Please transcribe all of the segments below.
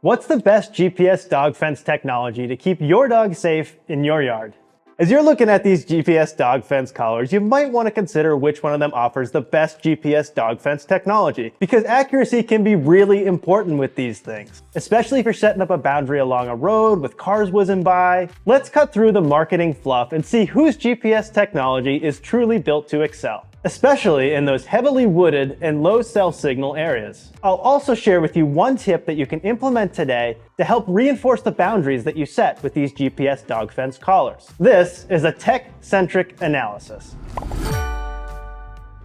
What's the best GPS dog fence technology to keep your dog safe in your yard? As you're looking at these GPS dog fence collars, you might want to consider which one of them offers the best GPS dog fence technology, because accuracy can be really important with these things, especially if you're setting up a boundary along a road with cars whizzing by. Let's cut through the marketing fluff and see whose GPS technology is truly built to excel, especially in those heavily wooded and low cell signal areas. I'll also share with you one tip that you can implement today to help reinforce the boundaries that you set with these GPS dog fence collars. This is a tech-centric analysis.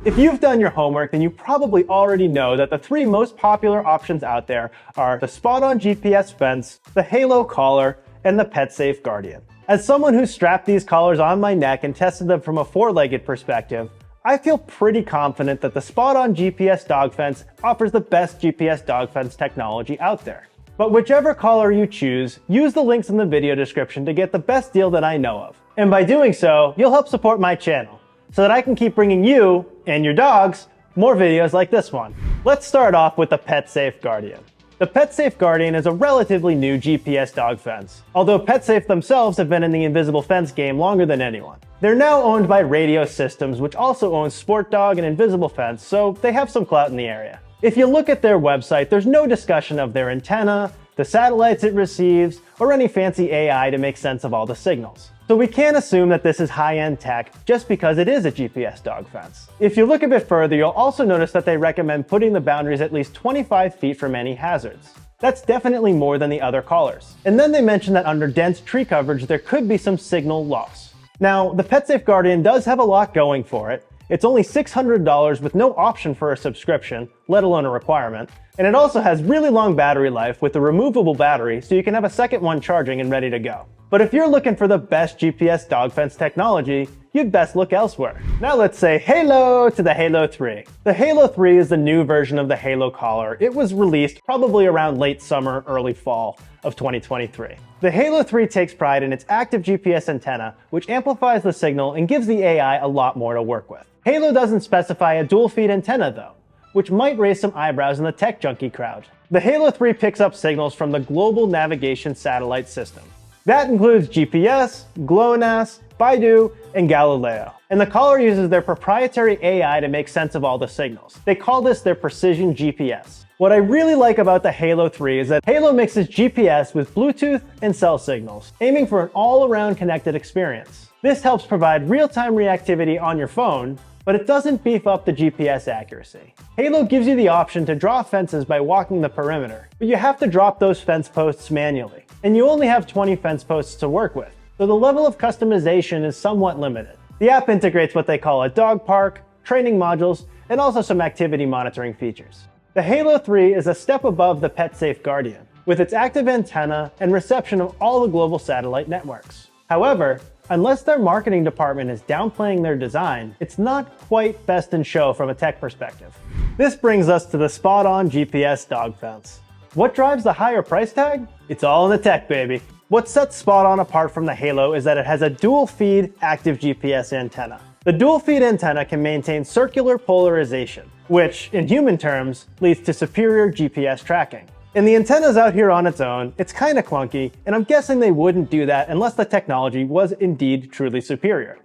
If you've done your homework, then you probably already know that the three most popular options out there are the SpotOn GPS Fence, the Halo collar, and the PetSafe Guardian. As someone who's strapped these collars on my neck and tested them from a four-legged perspective, I feel pretty confident that the SpotOn GPS dog fence offers the best GPS dog fence technology out there. But whichever collar you choose, use the links in the video description to get the best deal that I know of. And by doing so, you'll help support my channel, so that I can keep bringing you, and your dogs, more videos like this one. Let's start off with the PetSafe Guardian. The PetSafe Guardian is a relatively new GPS dog fence, although PetSafe themselves have been in the invisible fence game longer than anyone. They're now owned by Radio Systems, which also owns Sport Dog and Invisible Fence, so they have some clout in the area. If you look at their website, there's no discussion of their antenna, the satellites it receives, or any fancy AI to make sense of all the signals. So we can't assume that this is high-end tech just because it is a GPS dog fence. If you look a bit further, you'll also notice that they recommend putting the boundaries at least 25 feet from any hazards. That's definitely more than the other collars. And then they mention that under dense tree coverage, there could be some signal loss. Now, the PetSafe Guardian does have a lot going for it. It's only $600 with no option for a subscription, let alone a requirement. And it also has really long battery life with a removable battery, so you can have a second one charging and ready to go. But if you're looking for the best GPS dog fence technology, you'd best look elsewhere. Now let's say hello to the Halo 3. The Halo 3 is the new version of the Halo collar. It was released probably around late summer, early fall of 2023. The Halo 3 takes pride in its active GPS antenna, which amplifies the signal and gives the AI a lot more to work with. Halo doesn't specify a dual-feed antenna though, which might raise some eyebrows in the tech junkie crowd. The Halo 3 picks up signals from the Global Navigation Satellite System. That includes GPS, GLONASS, BeiDou, and Galileo. And the collar uses their proprietary AI to make sense of all the signals. They call this their precision GPS. What I really like about the Halo 3 is that Halo mixes GPS with Bluetooth and cell signals, aiming for an all-around connected experience. This helps provide real-time reactivity on your phone, but it doesn't beef up the GPS accuracy. Halo gives you the option to draw fences by walking the perimeter, but you have to drop those fence posts manually, and you only have 20 fence posts to work with, so the level of customization is somewhat limited. The app integrates what they call a dog park, training modules, and also some activity monitoring features. The Halo 3 is a step above the PetSafe Guardian, with its active antenna and reception of all the global satellite networks. However, unless their marketing department is downplaying their design, it's not quite best in show from a tech perspective. This brings us to the SpotOn GPS dog fence. What drives the higher price tag? It's all in the tech, baby. What sets SpotOn apart from the Halo is that it has a dual-feed active GPS antenna. The dual-feed antenna can maintain circular polarization, which, in human terms, leads to superior GPS tracking. And the antenna's out here on its own, it's kinda clunky, and I'm guessing they wouldn't do that unless the technology was indeed truly superior.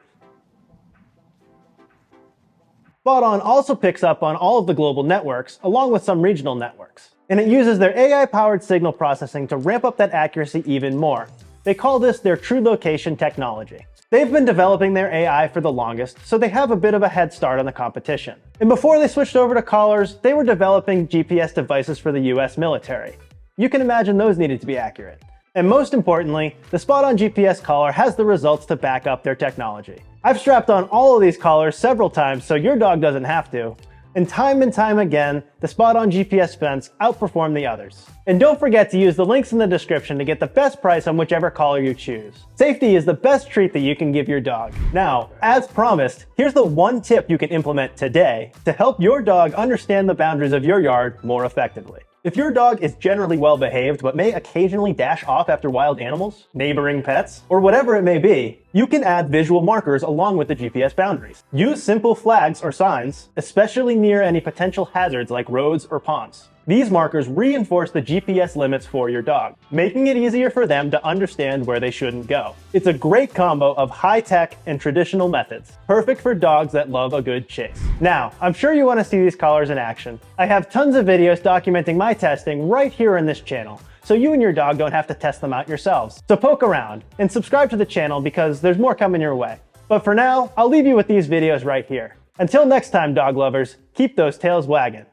SpotOn also picks up on all of the global networks, along with some regional networks. And it uses their AI-powered signal processing to ramp up that accuracy even more. They call this their true location technology. They've been developing their AI for the longest, so they have a bit of a head start on the competition. And before they switched over to collars, they were developing GPS devices for the US military. You can imagine those needed to be accurate. And most importantly, the SpotOn GPS collar has the results to back up their technology. I've strapped on all of these collars several times so your dog doesn't have to. And time again, the SpotOn GPS Fence outperformed the others. And don't forget to use the links in the description to get the best price on whichever collar you choose. Safety is the best treat that you can give your dog. Now, as promised, here's the one tip you can implement today to help your dog understand the boundaries of your yard more effectively. If your dog is generally well behaved but may occasionally dash off after wild animals, neighboring pets, or whatever it may be, you can add visual markers along with the GPS boundaries. Use simple flags or signs, especially near any potential hazards like roads or ponds. These markers reinforce the GPS limits for your dog, making it easier for them to understand where they shouldn't go. It's a great combo of high-tech and traditional methods, perfect for dogs that love a good chase. Now, I'm sure you want to see these collars in action. I have tons of videos documenting my testing right here in this channel, so you and your dog don't have to test them out yourselves. So poke around and subscribe to the channel because there's more coming your way. But for now, I'll leave you with these videos right here. Until next time, dog lovers, keep those tails wagging.